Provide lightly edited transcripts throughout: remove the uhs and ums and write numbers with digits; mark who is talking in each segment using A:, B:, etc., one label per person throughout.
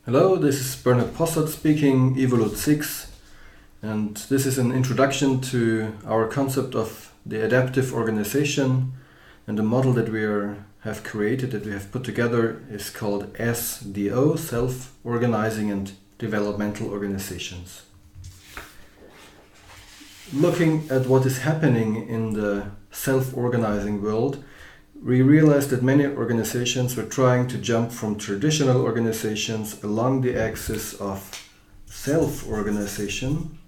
A: Hello, this is Bernhard Possert speaking, Evolute 6, and this is an introduction to our concept of the adaptive organization, and the model that have created, that we have put together, is called SDO, Self-Organizing and Developmental Organizations. Looking at what is happening in the self-organizing world, we realized that many organizations were trying to jump from traditional organizations along the axis of self-organization.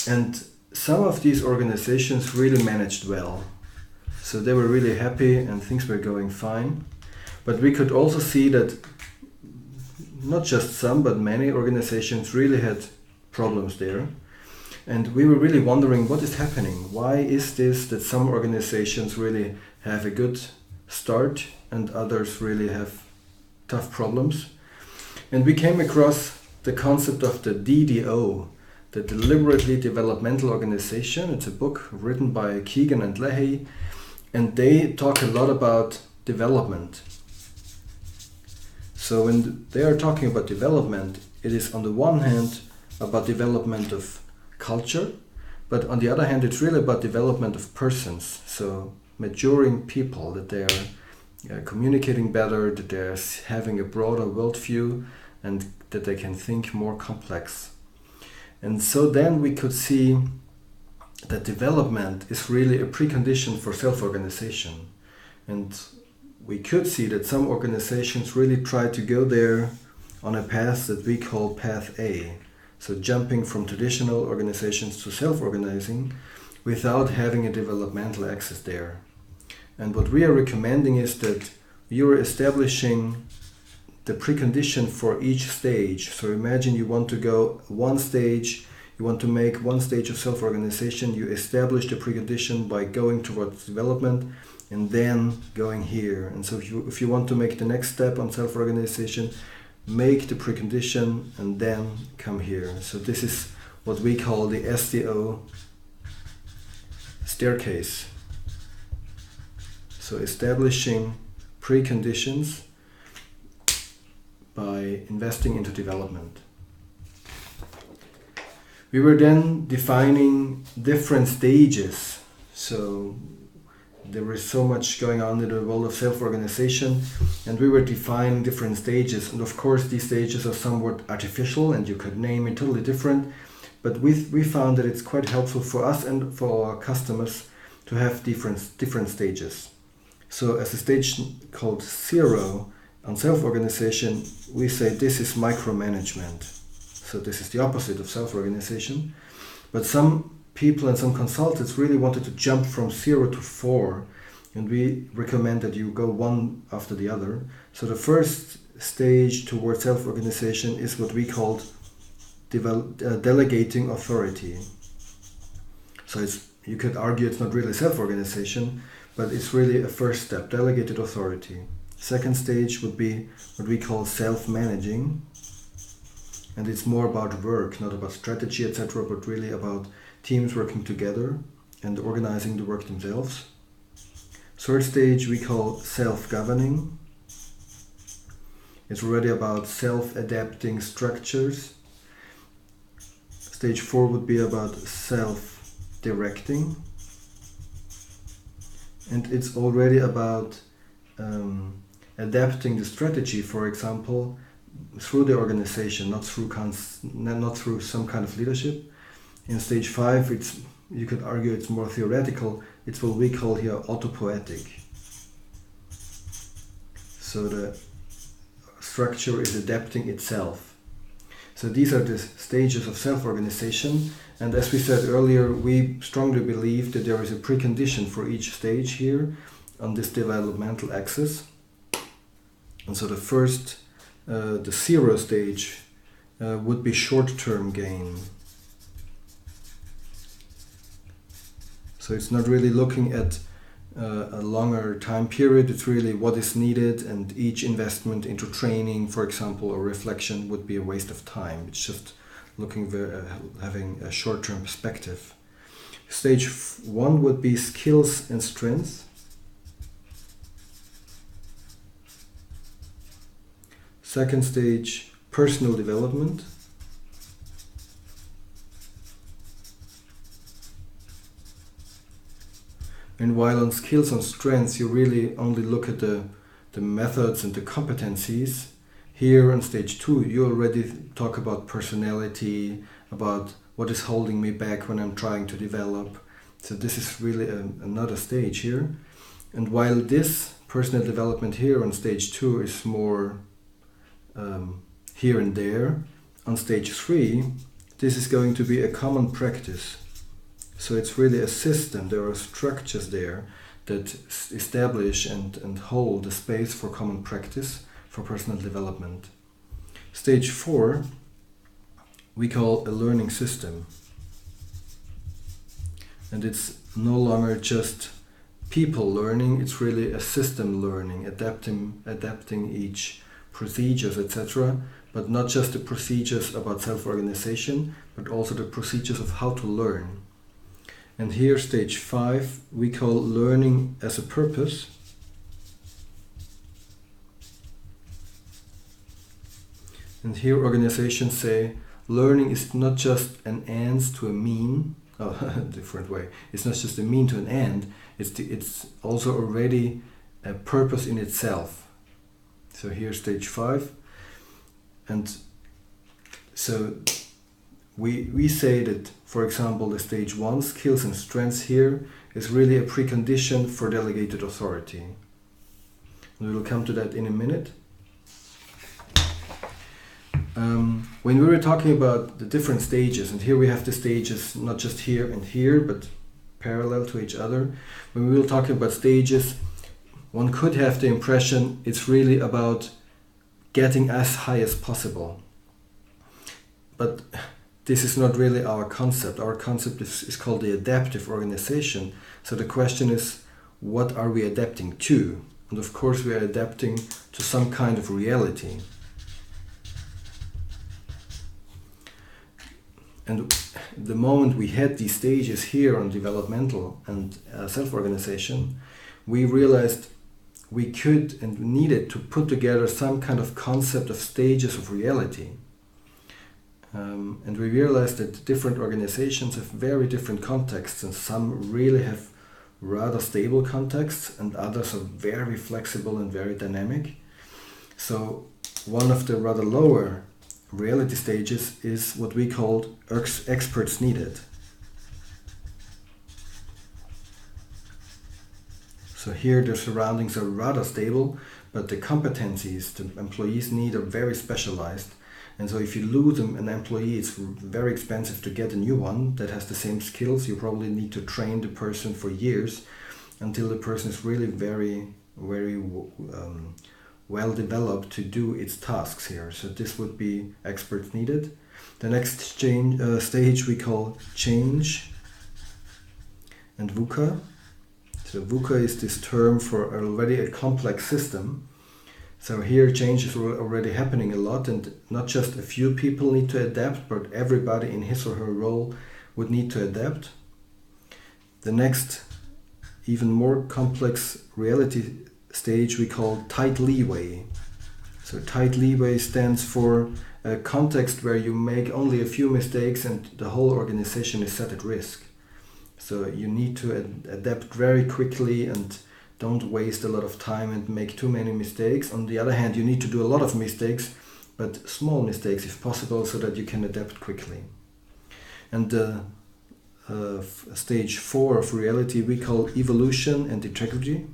A: And some of these organizations really managed well. So they were really happy and things were going fine. But we could also see that not just some, but many organizations really had problems there. And we were really wondering what is happening. Why is this that some organizations really have a good start and others really have tough problems? And we came across the concept of the DDO, the Deliberately Developmental Organization. It's a book written by Keegan and Leahy, and they talk a lot about development. So when they are talking about development, it is on the one hand about development of culture, but on the other hand it's really about development of persons, so maturing people, that they are communicating better, that they're having a broader worldview, and that they can think more complex. And so then we could see that development is really a precondition for self-organization, and we could see that some organizations really try to go there on a path that we call Path A. So jumping from traditional organizations to self-organizing without having a developmental axis there. And what we are recommending is that you're establishing the precondition for each stage. So imagine you want to go one stage, you want to make one stage of self-organization, you establish the precondition by going towards development and then going here. And so if you want to make the next step on self-organization, make the precondition and then come here. So this is what we call the SDO staircase. So establishing preconditions by investing into development. We were then defining different stages. So there was so much going on in the world of self-organization, and we were defining different stages. And of course these stages are somewhat artificial and you could name it totally different, but we found that it's quite helpful for us and for our customers to have different stages. So as a stage called 0 on self-organization, we say this is micromanagement. So this is the opposite of self-organization. But some people and some consultants really wanted to jump from 0 to 4, and we recommend that you go one after the other. So the first stage towards self-organization is what we called delegating authority. So you could argue it's not really self-organization, but it's really a first step, delegated authority. Second stage would be what we call self-managing, and it's more about work, not about strategy, etc., but really about teams working together and organizing the work themselves. Third stage we call self-governing. It's already about self-adapting structures. Stage 4 would be about self-directing. And it's already about adapting the strategy, for example, through the organization, not through some kind of leadership. In stage 5, you could argue it's more theoretical. It's what we call here autopoietic. So the structure is adapting itself. So these are the stages of self-organization. And as we said earlier, we strongly believe that there is a precondition for each stage here on this developmental axis. And so the first, the 0 stage, would be short-term gain. So it's not really looking at a longer time period, it's really what is needed, and each investment into training, for example, or reflection would be a waste of time. It's just looking having a short-term perspective. Stage 1 would be skills and strengths. Second stage, personal development. And while on skills and strengths you really only look at the methods and the competencies, here on stage 2 you already talk about personality, about what is holding me back when I'm trying to develop. So this is really another stage here. And while this personal development here on stage 2 is more here and there, on stage 3 this is going to be a common practice. So it's really a system, there are structures there that establish and hold the space for common practice for personal development. Stage 4 we call a learning system. And it's no longer just people learning, it's really a system learning, adapting each procedures, etc. But not just the procedures about self-organization, but also the procedures of how to learn. And here, stage 5, we call learning as a purpose. And here organizations say learning is not just an end to a mean, a different way. It's not just a mean to an end, it's also already a purpose in itself. So here, stage 5. And so we say that, for example, the stage 1, skills and strengths here, is really a precondition for delegated authority. And we will come to that in a minute. When we were talking about the different stages, and here we have the stages not just here and here, but parallel to each other. When we were talking about stages, one could have the impression it's really about getting as high as possible. But this is not really our concept. Our concept is called the adaptive organization. So the question is, what are we adapting to? And of course we are adapting to some kind of reality. And the moment we had these stages here on developmental and self-organization, we realized we could and needed to put together some kind of concept of stages of reality. And we realized that different organizations have very different contexts, and some really have rather stable contexts and others are very flexible and very dynamic. So one of the rather lower reality stages is what we called experts needed. So here the surroundings are rather stable, but the competencies the employees need are very specialized. And so if you lose an employee, it's very expensive to get a new one that has the same skills. You probably need to train the person for years until the person is really very well developed to do its tasks here. So this would be experts needed. The next stage we call change and VUCA. So VUCA is this term for already a complex system. So here change is already happening a lot, and not just a few people need to adapt, but everybody in his or her role would need to adapt. The next, even more complex reality stage we call tight leeway. So tight leeway stands for a context where you make only a few mistakes and the whole organization is set at risk. So you need to adapt very quickly and don't waste a lot of time and make too many mistakes. On the other hand, you need to do a lot of mistakes, but small mistakes if possible, so that you can adapt quickly. And stage 4 of reality we call evolution and integrity.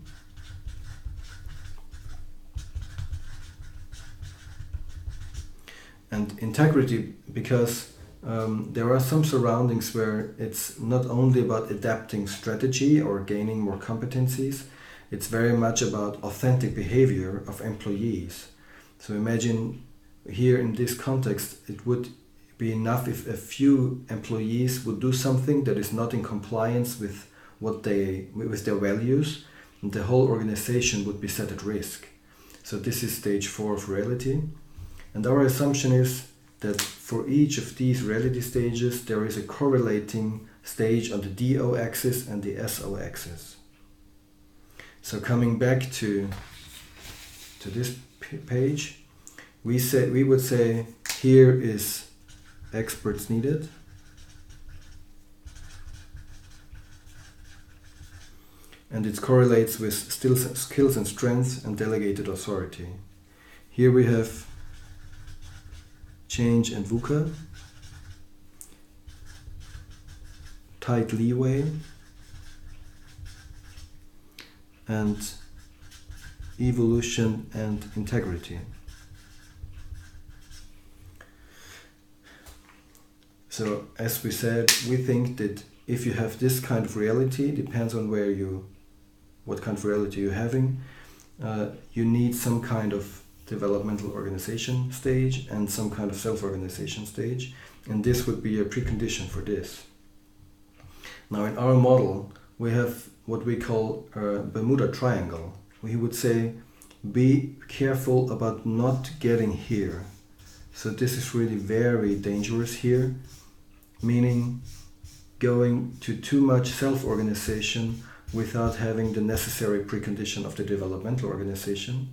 A: And integrity, because there are some surroundings where it's not only about adapting strategy or gaining more competencies, it's very much about authentic behavior of employees. So imagine here in this context, it would be enough if a few employees would do something that is not in compliance with with their values, and the whole organization would be set at risk. So this is stage 4 of reality. And our assumption is that for each of these reality stages, there is a correlating stage on the DO axis and the SO axis. So coming back to this page, we would say here is experts needed. And it correlates with skills and strengths and delegated authority. Here we have change and VUCA, tight leeway, and evolution and integrity. So as we said, we think that if you have this kind of reality, depends on what kind of reality you're having, you need some kind of developmental organization stage and some kind of self-organization stage, and this would be a precondition for this. Now in our model we have what we call a Bermuda Triangle. We would say be careful about not getting here. So this is really very dangerous here, meaning going to too much self-organization without having the necessary precondition of the developmental organization.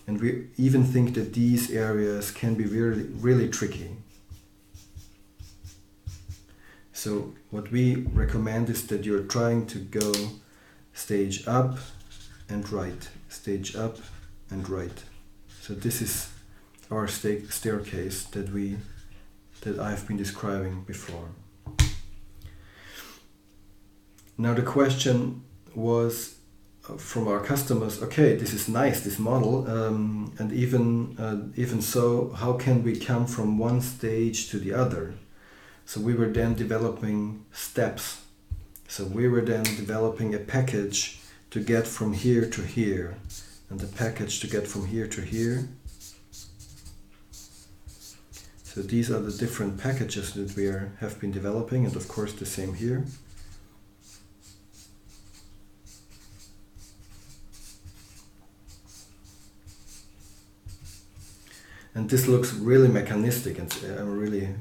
A: And we even think that these areas can be really, really tricky. So what we recommend is that you're trying to go stage up and right, stage up and right. So this is our staircase that I've been describing before. Now the question was from our customers, okay, this is nice, this model, and even so, how can we come from one stage to the other? So we were then developing steps. So we were then developing a package to get from here to here, and the package to get from here to here. So these are the different packages that we have been developing, and of course the same here. And this looks really mechanistic, and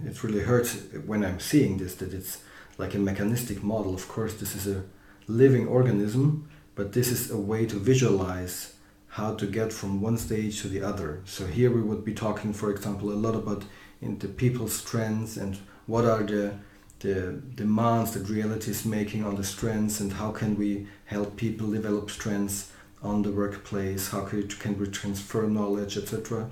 A: it really hurts when I'm seeing this, that it's like a mechanistic model. Of course, this is a living organism, but this is a way to visualize how to get from one stage to the other. So here we would be talking, for example, a lot about the people's strengths and what are the demands that reality is making on the strengths, and how can we help people develop strengths on the workplace, how can we transfer knowledge, etc.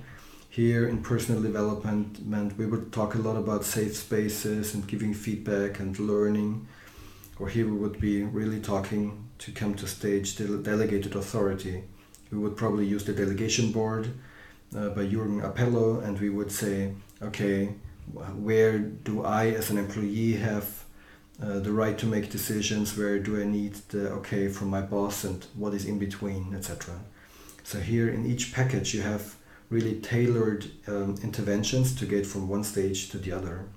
A: Here in personal development, we would talk a lot about safe spaces and giving feedback and learning. Or here we would be really talking to come to stage delegated authority. We would probably use the delegation board by Jürgen Appello, and we would say, okay, where do I as an employee have the right to make decisions? Where do I need the okay from my boss, and what is in between, etc. So here in each package you have really tailored interventions to get from one stage to the other.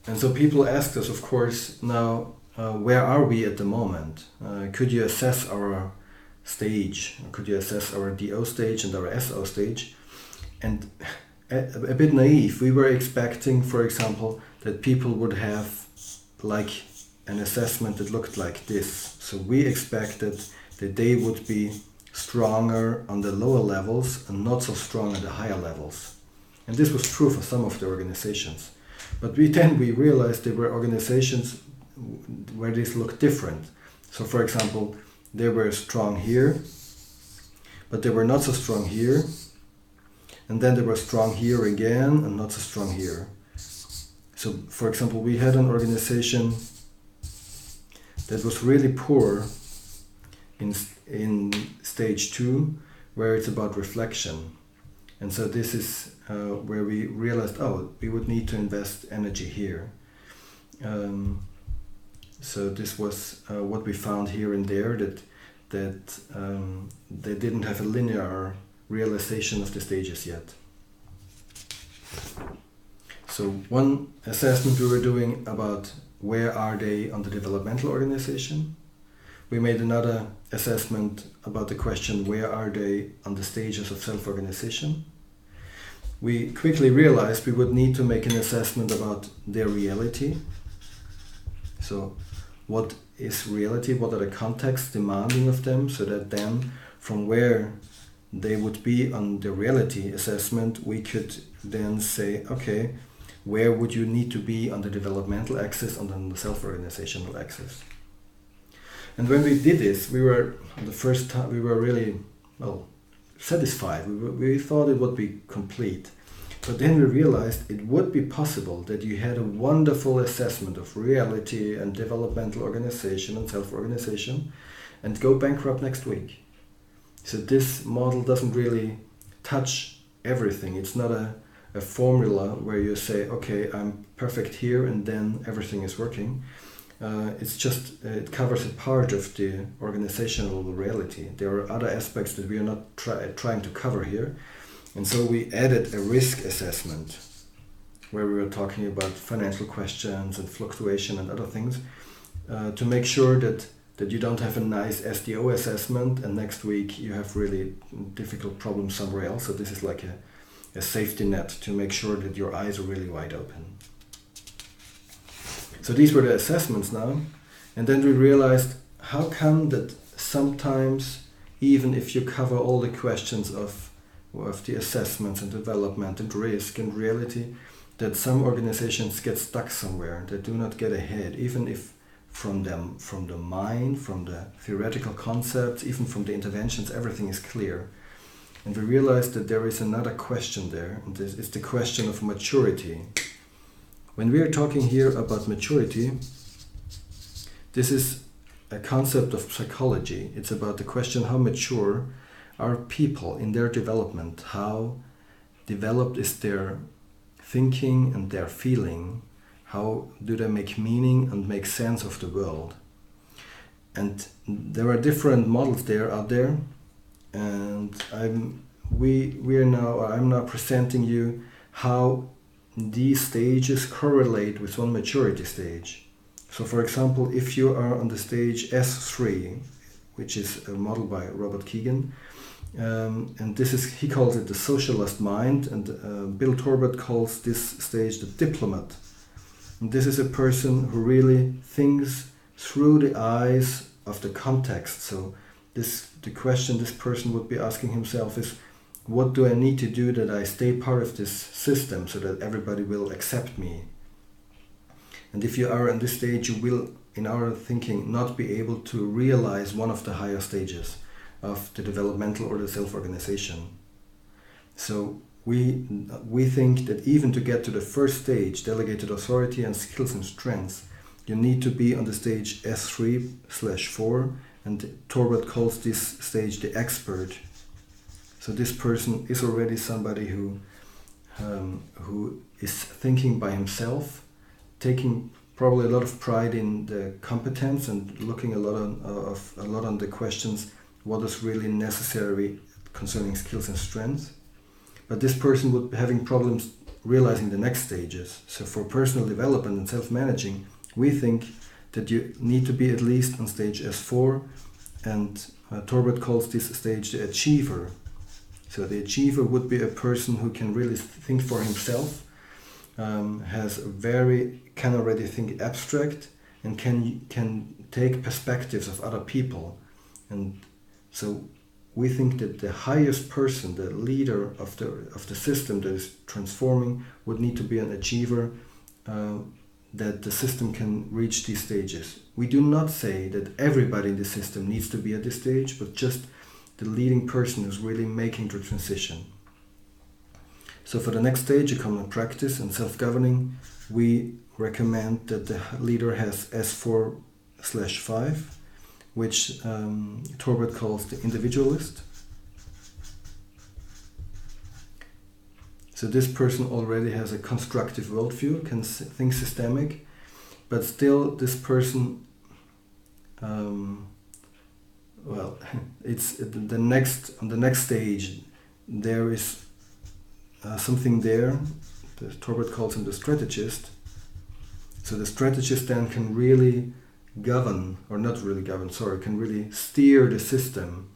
A: And so people asked us, of course, now where are we at the moment? Could you assess our stage? Could you assess our DO stage and our SO stage? And a bit naive, we were expecting, for example, that people would have like an assessment that looked like this. So we expected that they would be stronger on the lower levels and not so strong at the higher levels. And this was true for some of the organizations. But we realized there were organizations where this looked different. So for example, they were strong here, but they were not so strong here. And then they were strong here again and not so strong here. So for example, we had an organization that was really poor in stage 2, where it's about reflection. And so this is where we realized, we would need to invest energy here. So this was what we found here and there, that they didn't have a linear realization of the stages yet. So one assessment we were doing about where are they on the developmental organization. We made another assessment about the question, where are they on the stages of self-organization. We quickly realized we would need to make an assessment about their reality. So what is reality, what are the contexts demanding of them, so that then from where they would be on the reality assessment, we could then say, okay, where would you need to be on the developmental axis and on the self-organizational axis? And when we did this, we were the first time we were really satisfied. We thought it would be complete. But then we realized it would be possible that you had a wonderful assessment of reality and developmental organization and self-organization and go bankrupt next week. So this model doesn't really touch everything. It's not a formula where you say, okay, I'm perfect here and then everything is working. It's just, it covers a part of the organizational reality. There are other aspects that we are not trying to cover here. And so we added a risk assessment where we were talking about financial questions and fluctuation and other things to make sure that you don't have a nice SDO assessment and next week you have really difficult problems somewhere else. So this is like a safety net to make sure that your eyes are really wide open. So these were the assessments now. And then we realized, how come that sometimes, even if you cover all the questions of the assessments and development and risk and reality, that some organizations get stuck somewhere, they do not get ahead, even if from the mind, from the theoretical concepts, even from the interventions, everything is clear. And we realized that there is another question there, and this is the question of maturity. When we are talking here about maturity, this is a concept of psychology. It's about the question, how mature are people in their development? How developed is their thinking and their feeling? How do they make meaning and make sense of the world? And there are different models out there, and I'm now presenting you how these stages correlate with one maturity stage. So for example, if you are on the stage S3, which is a model by Robert Keegan, and he calls it the socialist mind, and Bill Torbert calls this stage the diplomat. And this is a person who really thinks through the eyes of the context. So the question this person would be asking himself is, what do I need to do that I stay part of this system so that everybody will accept me? And if you are on this stage, you will, in our thinking, not be able to realize one of the higher stages of the developmental or the self-organization. So we think that even to get to the first stage, delegated authority and skills and strengths, you need to be on the stage S3/4, and Torbert calls this stage the expert. So this person is already somebody who is thinking by himself, taking probably a lot of pride in the competence and looking a lot on the questions, what is really necessary concerning skills and strengths. But this person would be having problems realizing the next stages. So for personal development and self-managing, we think that you need to be at least on stage S4, and Torbert calls this stage the achiever. So the achiever would be a person who can really think for himself, can already think abstract, and can take perspectives of other people. And so we think that the highest person, the leader of the system that is transforming, would need to be an achiever, that the system can reach these stages. We do not say that everybody in the system needs to be at this stage, but just the leading person who's really making the transition. So for the next stage, economic practice and self-governing, we recommend that the leader has S4/5, which Torbert calls the individualist. So this person already has a constructive worldview, can think systemic, but still this person, it's on the next stage, there is something there. Torbert calls him the strategist. So the strategist then can really can really steer the system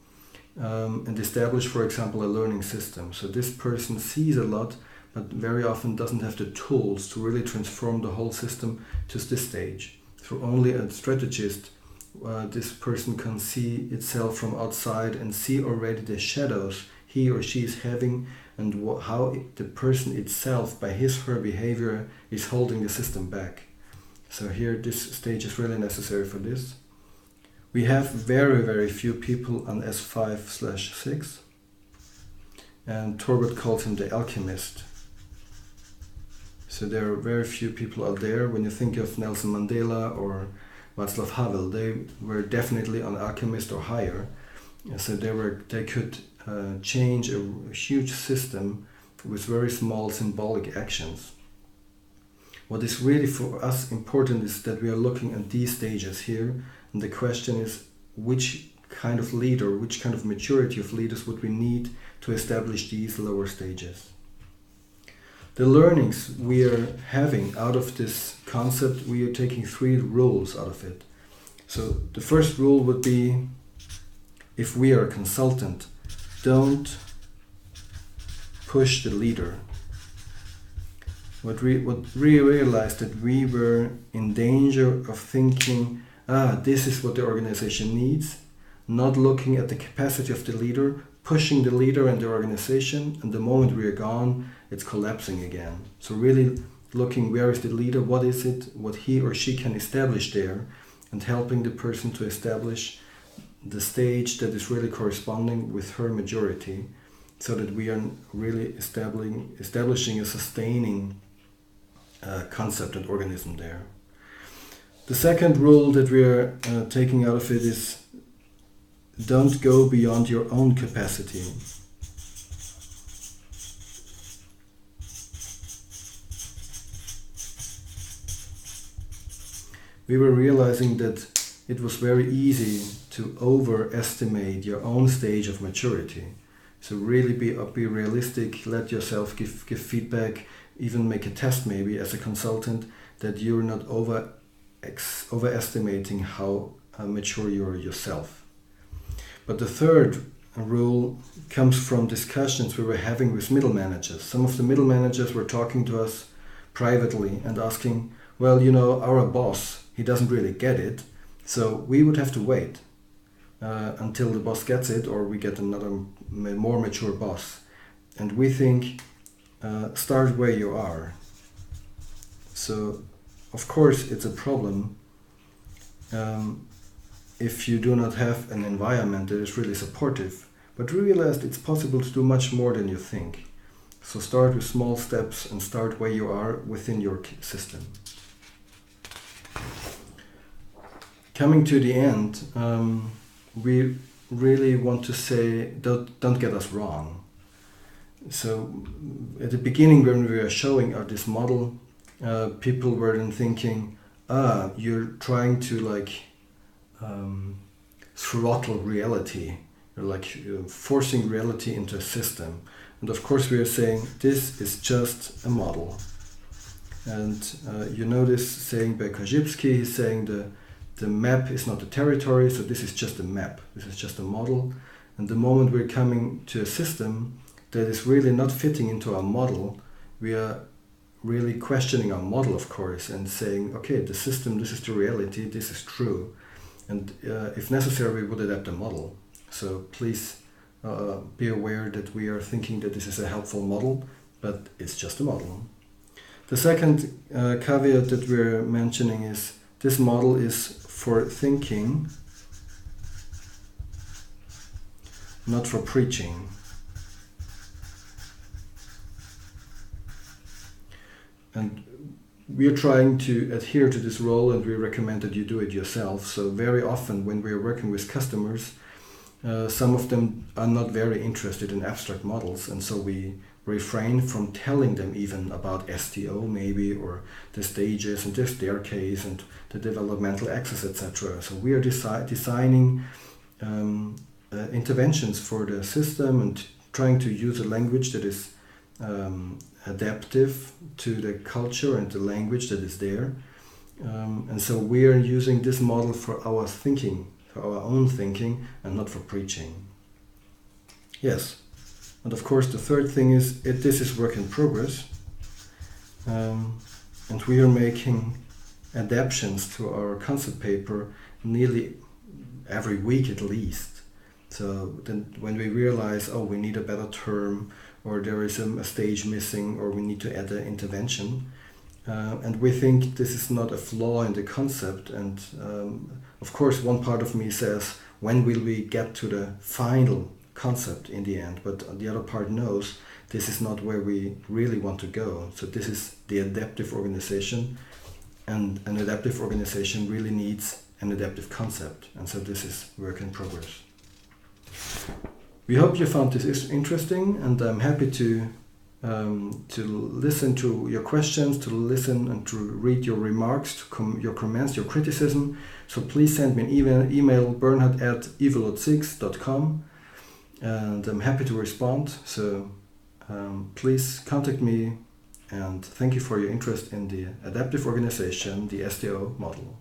A: and establish, for example, a learning system. So this person sees a lot, but very often doesn't have the tools to really transform the whole system to this stage. So only a strategist, this person can see itself from outside and see already the shadows he or she is having, and how the person itself, by his or her behavior, is holding the system back. So here, this stage is really necessary for this. We have very, very few people on S5/6, and Torbert calls him the alchemist. So there are very few people out there. When you think of Nelson Mandela or Václav Havel, they were definitely an alchemist or higher. So they could change a huge system with very small symbolic actions. What is really for us important is that we are looking at these stages here, and the question is which kind of leader, which kind of maturity of leaders would we need to establish these lower stages. The learnings we are having out of this concept, we are taking 3 rules out of it. So the first rule would be, if we are a consultant, don't push the leader. What we realized that we were in danger of thinking, this is what the organization needs, not looking at the capacity of the leader, pushing the leader and the organization, and the moment we are gone, it's collapsing again. So really looking, where is the leader, what is it, what he or she can establish there, and helping the person to establish the stage that is really corresponding with her majority, so that we are really establishing a sustaining concept and organism there. The second rule that we are taking out of it is, don't go beyond your own capacity. We were realizing that it was very easy to overestimate your own stage of maturity. So really be realistic, let yourself give feedback, even make a test maybe as a consultant, that you're not overestimating how mature you are yourself. But the third rule comes from discussions we were having with middle managers. Some of the middle managers were talking to us privately and asking, well, our boss, he doesn't really get it, so we would have to wait until the boss gets it, or we get another more mature boss. And we think, start where you are. So, of course, it's a problem if you do not have an environment that is really supportive. But we realized it's possible to do much more than you think. So start with small steps and start where you are within your system. Coming to the end, we really want to say, don't get us wrong. So at the beginning, when we were showing this model, people were then thinking, you're trying to throttle reality. You're forcing reality into a system. And of course we are saying, this is just a model. And you notice saying by Korzybski, he's saying the map is not the territory, so this is just a map. This is just a model. And the moment we're coming to a system that is really not fitting into our model, we are really questioning our model, of course, and saying, okay, the system, this is the reality, this is true. And if necessary, we would adapt the model. So please be aware that we are thinking that this is a helpful model, but it's just a model. The second caveat that we're mentioning is, this model is for thinking, not for preaching. And we are trying to adhere to this role, and we recommend that you do it yourself. So very often when we are working with customers, some of them are not very interested in abstract models, and so we refrain from telling them even about SDO maybe, or the stages and the staircase and the developmental axis, etc. So we are designing interventions for the system and trying to use a language that is adaptive to the culture and the language that is there. And so we are using this model for our thinking, for our own thinking, and not for preaching. Yes. And of course the third thing is, this is work in progress, and we are making adaptations to our concept paper nearly every week at least. So then when we realize, oh, we need a better term, or there is a stage missing, or we need to add an intervention, and we think this is not a flaw in the concept. And of course, one part of me says, when will we get to the final concept in the end? But the other part knows this is not where we really want to go. So this is the adaptive organization, and an adaptive organization really needs an adaptive concept. And so this is work in progress. We hope you found this interesting, and I'm happy to listen to your questions, to listen and to read your remarks, your comments, your criticism. So please send me an email bernhard@evolot6.com, and I'm happy to respond. So please contact me, and thank you for your interest in the adaptive organization, the SDO model.